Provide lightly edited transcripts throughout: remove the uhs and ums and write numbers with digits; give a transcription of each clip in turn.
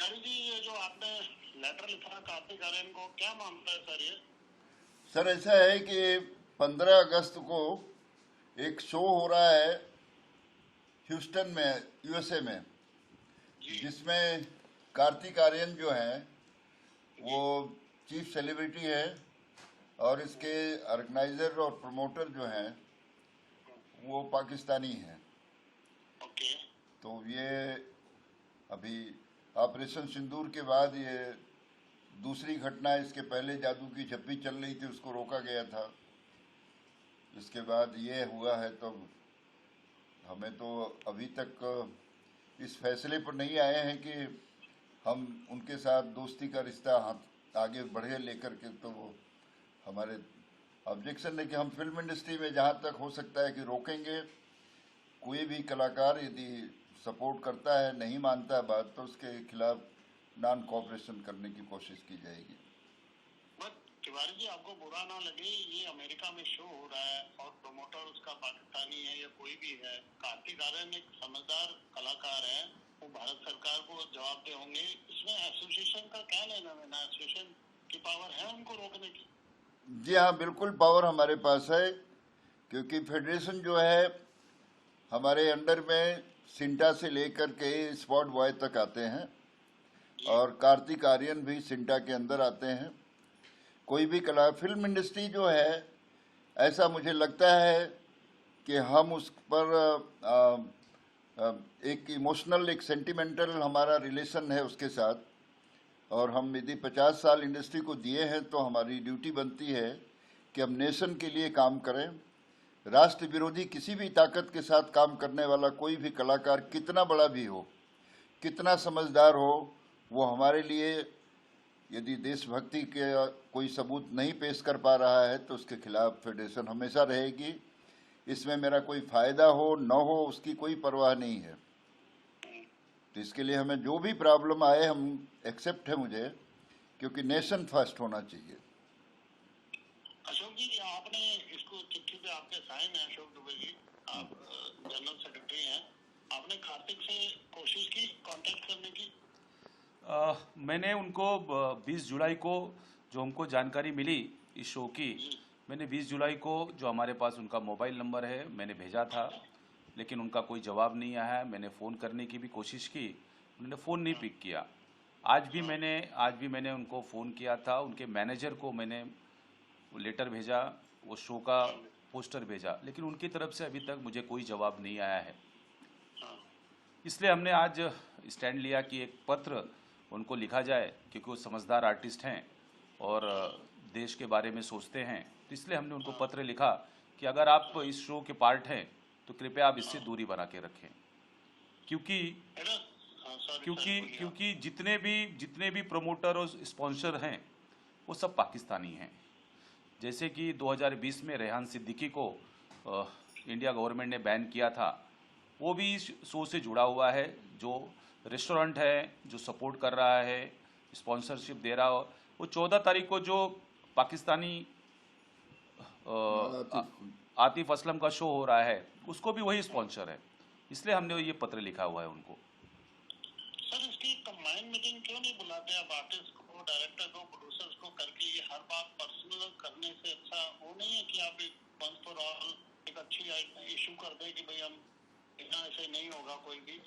पुजारी जी, ये जो आपने लेटर लिखा कार्तिक आर्यन को, क्या मामला है सर ये? सर ऐसा है कि 15 अगस्त को एक शो हो रहा है ह्यूस्टन में, यूएसए में, जी। जिसमें कार्तिक आर्यन जो हैं जी। वो चीफ सेलिब्रिटी है, और इसके ऑर्गेनाइजर और प्रमोटर जो हैं वो पाकिस्तानी हैं। ओके। तो ये अभी ऑपरेशन सिंदूर के बाद ये दूसरी घटना है। इसके पहले जादू की झप्पी चल रही थी, उसको रोका गया था। इसके बाद ये हुआ है। तो हमें तो अभी तक इस फैसले पर नहीं आए हैं कि हम उनके साथ दोस्ती का रिश्ता हाथ आगे बढ़े लेकर के। तो वो हमारे ऑब्जेक्शन है कि हम फिल्म इंडस्ट्री में जहाँ तक हो सकता है कि रोकेंगे। कोई भी कलाकार यदि सपोर्ट करता है, नहीं मानता है बात, तो उसके खिलाफ नॉन कोऑपरेशन करने की कोशिश की जाएगी। बट तिवारी जी, आपको बुरा ना लगे, ये अमेरिका में शो हो रहा है और प्रमोटर उसका पाकिस्तानी है या कोई भी है। कार्तिक आर्यन एक समझदार कलाकार है, वो भारत सरकार को जवाबदेह होंगे। इसमें एसोसिएशन का क्या लेना देना? एसोसिएशन की पावर है उनको रोकने की? जी हाँ, बिल्कुल पावर हमारे पास है, क्योंकि फेडरेशन जो है हमारे अंडर में सिंटा से लेकर के स्पॉट बॉय तक आते हैं, जी। और कार्तिक आर्यन भी सिंटा के अंदर आते हैं। कोई भी कला फिल्म इंडस्ट्री जो है, ऐसा मुझे लगता है कि हम उस पर एक इमोशनल, एक सेंटिमेंटल हमारा रिलेशन है उसके साथ। और हम यदि 50 साल इंडस्ट्री को दिए हैं तो हमारी ड्यूटी बनती है कि हम नेशन के लिए काम करें। राष्ट्र विरोधी किसी भी ताकत के साथ काम करने वाला कोई भी कलाकार, कितना बड़ा भी हो, कितना समझदार हो, वो हमारे लिए यदि देशभक्ति के कोई सबूत नहीं पेश कर पा रहा है तो उसके खिलाफ फेडरेशन हमेशा रहेगी। इसमें मेरा कोई फ़ायदा हो न हो, उसकी कोई परवाह नहीं है। तो इसके लिए हमें जो भी प्रॉब्लम आए, हम एक्सेप्ट है मुझे, क्योंकि नेशन फर्स्ट होना चाहिए। अशोक जी, आपने इसको चिट्ठी पे आपके साइन है, अशोक दुबे जी, आप जनरल सेक्रेटरी हैं। आपने कार्तिक से कोशिश की कांटेक्ट करने की? मैंने उनको 20 जुलाई को जो हमको जानकारी मिली इस शो की, जी। मैंने 20 जुलाई को जो हमारे पास उनका मोबाइल नंबर है मैंने भेजा था, लेकिन उनका कोई जवाब नहीं आया है। मैंने फ़ोन करने की भी कोशिश की, उन्होंने फ़ोन नहीं पिक किया। आज भी मैंने उनको फ़ोन किया था, उनके मैनेजर को मैंने वो लेटर भेजा, वो शो का पोस्टर भेजा, लेकिन उनकी तरफ से अभी तक मुझे कोई जवाब नहीं आया है। इसलिए हमने आज स्टैंड लिया कि एक पत्र उनको लिखा जाए, क्योंकि वो समझदार आर्टिस्ट हैं और देश के बारे में सोचते हैं। तो इसलिए हमने उनको पत्र लिखा कि अगर आप इस शो के पार्ट हैं तो कृपया आप इससे दूरी बना के रखें, क्योंकि क्योंकि क्योंकि जितने भी प्रमोटर और स्पॉन्सर हैं वो सब पाकिस्तानी हैं। जैसे कि 2020 में रेहान सिद्दीकी को इंडिया गवर्नमेंट ने बैन किया था, वो भी इस शो से जुड़ा हुआ है। जो रेस्टोरेंट है जो सपोर्ट कर रहा है, स्पॉन्सरशिप दे रहा हो, वो 14 तारीख को जो पाकिस्तानी आतिफ असलम का शो हो रहा है उसको भी वही स्पॉन्सर है। इसलिए हमने ये पत्र लिखा हुआ है उनको। सर, इसकी कंबाइंड मीटिंग क्यों नहीं बुलाते आप? आर्टिस्ट को, डायरेक्टर को, प्रोड्यूसर्स को करके ये हर बात पर्सनल करने से अच्छा वो नहीं है कि आप एक वंस फॉर ऑल एक अच्छी इशू कर दें कि भाई हम इतना ऐसे नहीं होगा कोई भी।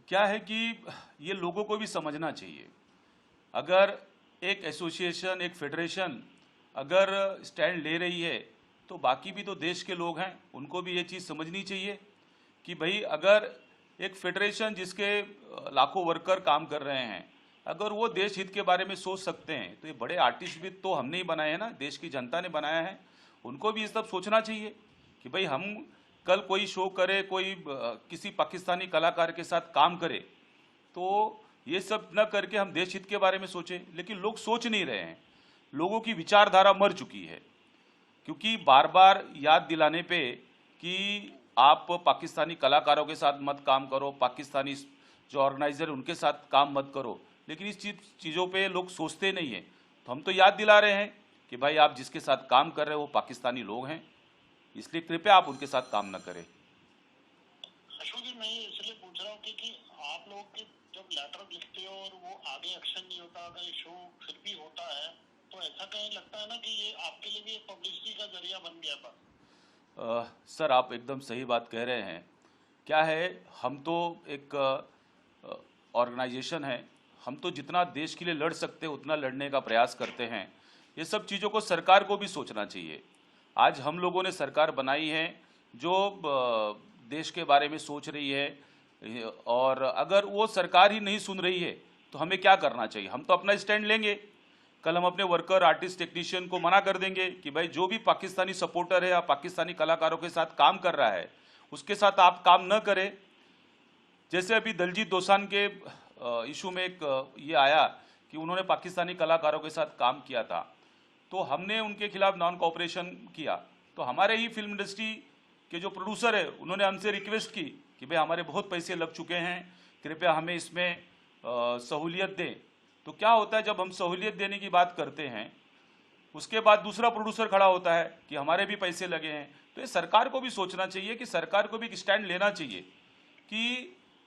क्या है कि ये लोगों को भी समझना चाहिए, अगर एक एसोसिएशन, एक फेडरेशन अगर स्टैंड ले रही है तो बाकी भी तो देश के लोग हैं, उनको भी ये चीज़ समझनी चाहिए कि भाई अगर एक फेडरेशन जिसके लाखों वर्कर काम कर रहे हैं, अगर वो देश हित के बारे में सोच सकते हैं तो ये बड़े आर्टिस्ट भी तो हमने ही बनाए हैं ना, देश की जनता ने बनाया है। उनको भी ये सब सोचना चाहिए कि भाई हम कल कोई शो करे, कोई किसी पाकिस्तानी कलाकार के साथ काम करे, तो ये सब न करके हम देश हित के बारे में सोचें। लेकिन लोग सोच नहीं रहे हैं, लोगों की विचारधारा मर चुकी है, क्योंकि बार बार याद दिलाने पे कि आप पाकिस्तानी कलाकारों के साथ मत काम करो, पाकिस्तानी जो ऑर्गेनाइजर उनके साथ काम मत करो, लेकिन इस चीज़ों पे लोग सोचते नहीं हैं। तो हम तो याद दिला रहे हैं कि भाई आप जिसके साथ काम कर रहे हो वो पाकिस्तानी लोग हैं, इसलिए कृपया आप उनके साथ काम न करें। अशोक जी, मैं ये इसलिए पूछ रहा हूँ क्योंकि आप लोग की जब आप लेटर लिखते हो और वो आगे एक्शन नहीं होता, अगर शो फिर भी होता है, तो ऐसा कहीं लगता है ना कि ये आपके लिए भी एक पब्लिसिटी का जरिया बन गया बस। सर आप एकदम सही बात कह रहे हैं। क्या है, हम तो एक ऑर्गेनाइजेशन है, हम तो जितना देश के लिए लड़ सकते हैं उतना लड़ने का प्रयास करते हैं। ये सब चीज़ों को सरकार को भी सोचना चाहिए। आज हम लोगों ने सरकार बनाई है जो देश के बारे में सोच रही है, और अगर वो सरकार ही नहीं सुन रही है तो हमें क्या करना चाहिए? हम तो अपना स्टैंड लेंगे। कल हम अपने वर्कर, आर्टिस्ट, टेक्नीशियन को मना कर देंगे कि भाई जो भी पाकिस्तानी सपोर्टर है या पाकिस्तानी कलाकारों के साथ काम कर रहा है उसके साथ आप काम न करें। जैसे अभी दलजीत दोसांझ के इशू में एक ये आया कि उन्होंने पाकिस्तानी कलाकारों के साथ काम किया था, तो हमने उनके खिलाफ नॉन कोऑपरेशन किया। तो हमारे ही फिल्म इंडस्ट्री के जो प्रोड्यूसर है उन्होंने हमसे रिक्वेस्ट की कि भाई हमारे बहुत पैसे लग चुके हैं, कृपया हमें इसमें सहूलियत दें। तो क्या होता है, जब हम सहूलियत देने की बात करते हैं उसके बाद दूसरा प्रोड्यूसर खड़ा होता है कि हमारे भी पैसे लगे हैं। तो ये सरकार को भी सोचना चाहिए कि सरकार को भी एक स्टैंड लेना चाहिए कि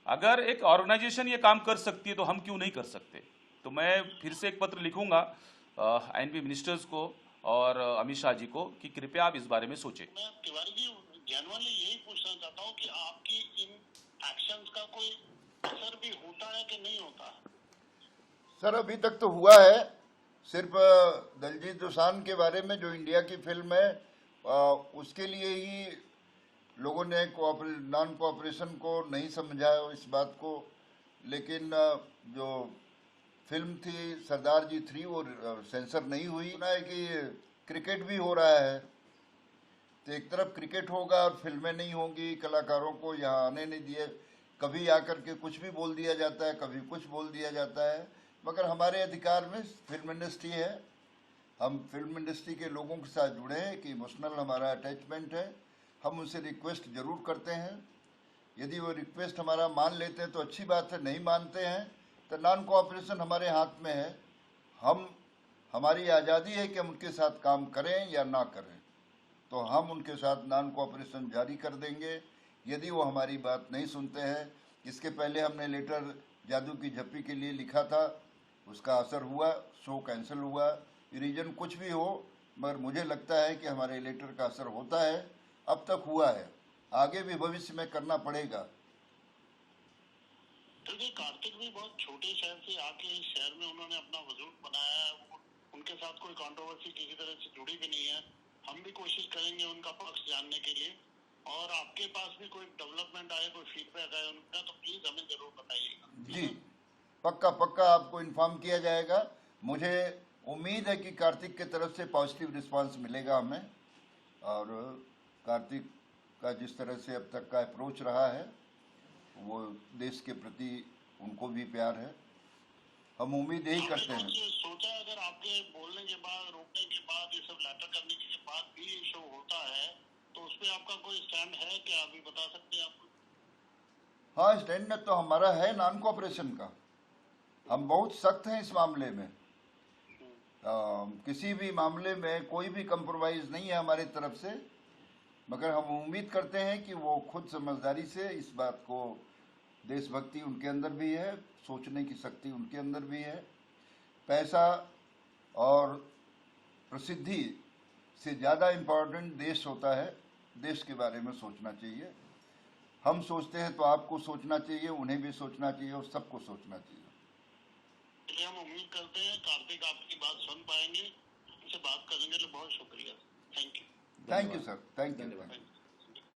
अगर एक ऑर्गेनाइजेशन ये काम कर सकती है तो हम क्यों नहीं कर सकते। तो मैं फिर से एक पत्र लिखूंगा आईएनबी मिनिस्टर्स को और अमित शाह जी को कि कृपया आप इस बारे में सोचें। मैं तिवारी जी जेन्युइनली यही पूछना चाहता हूँ कि आपकी इन एक्शंस का कोई असर भी होता है कि नहीं होता? सर अभी तक तो हुआ है, सिर्फ दलजीत दोसांझ के बारे में जो इंडिया की फिल्म है उसके लिए ही लोगों ने नॉन कोऑपरेशन को नहीं समझा इस बात को। लेकिन जो फिल्म थी सरदार जी 3 वो सेंसर नहीं हुई। सुना है कि क्रिकेट भी हो रहा है, तो एक तरफ क्रिकेट होगा और फिल्में नहीं होंगी, कलाकारों को यहाँ आने नहीं दिए, कभी आकर के कुछ भी बोल दिया जाता है, कभी कुछ बोल दिया जाता है। मगर हमारे अधिकार में फिल्म इंडस्ट्री है, हम फिल्म इंडस्ट्री के लोगों के साथ जुड़े हैं, कि इमोशनल हमारा अटैचमेंट है। हम उनसे रिक्वेस्ट जरूर करते हैं, यदि वो रिक्वेस्ट हमारा मान लेते हैं तो अच्छी बात है, नहीं मानते हैं तो नॉन कोऑपरेशन हमारे हाथ में है। हमारी आज़ादी है कि हम उनके साथ काम करें या ना करें, तो हम उनके साथ नॉन कोऑपरेशन जारी कर देंगे यदि वो हमारी बात नहीं सुनते हैं। इसके पहले हमने लेटर जादू की झप्पी के लिए लिखा था, उसका असर हुआ, शो कैंसिल हुआ। रीजन कुछ भी हो, मगर मुझे लगता है कि हमारे लेटर का असर होता है, अब तक हुआ है, आगे भी भविष्य में करना पड़ेगा। तो ये कार्तिक भी बहुत छोटे शहर से आके इस शहर में उन्होंने अपना वजूद बनाया है, उनके साथ कोई कंट्रोवर्सी किसी तरह से जुड़ी भी नहीं है। हम भी कोशिश करेंगे उनका पक्ष जानने के लिए, और आपके पास भी कोई डेवलपमेंट आए, कोई फीडबैक आए उनका, तो प्लीज हमें जरूर बताइएगा। जी पक्का आपको इन्फॉर्म किया जाएगा। मुझे उम्मीद है कि कार्तिक के तरफ से पॉजिटिव रिस्पांस मिलेगा हमें, और कार्तिक का जिस तरह से अब तक का अप्रोच रहा है वो देश के प्रति उनको भी प्यार है, हम उम्मीद यही करते हैं। सोचा अगर आपके बोलने के बाद, रोकने के बाद, ये सब लेटर करने के बाद भी ये शो होता है तो उस पर आपका कोई स्टैंड है क्या, अभी बता सकते हैं आप? हाँ, स्टैंड तो हमारा है नॉन कोऑपरेशन का, हम बहुत सख्त हैं इस मामले में। किसी भी मामले में कोई भी कंप्रोमाइज नहीं है हमारी तरफ से, मगर हम उम्मीद करते हैं कि वो खुद समझदारी से इस बात को, देशभक्ति उनके अंदर भी है, सोचने की शक्ति उनके अंदर भी है। पैसा और प्रसिद्धि से ज़्यादा इम्पोर्टेंट देश होता है, देश के बारे में सोचना चाहिए। हम सोचते हैं तो आपको सोचना चाहिए, उन्हें भी सोचना चाहिए और सबको सोचना चाहिए। हम उम्मीद करते हैं कार्तिक आपकी बात सुन पाएंगे, उनसे बात करेंगे। तो बहुत शुक्रिया, thank you. Thank you sir, thank you.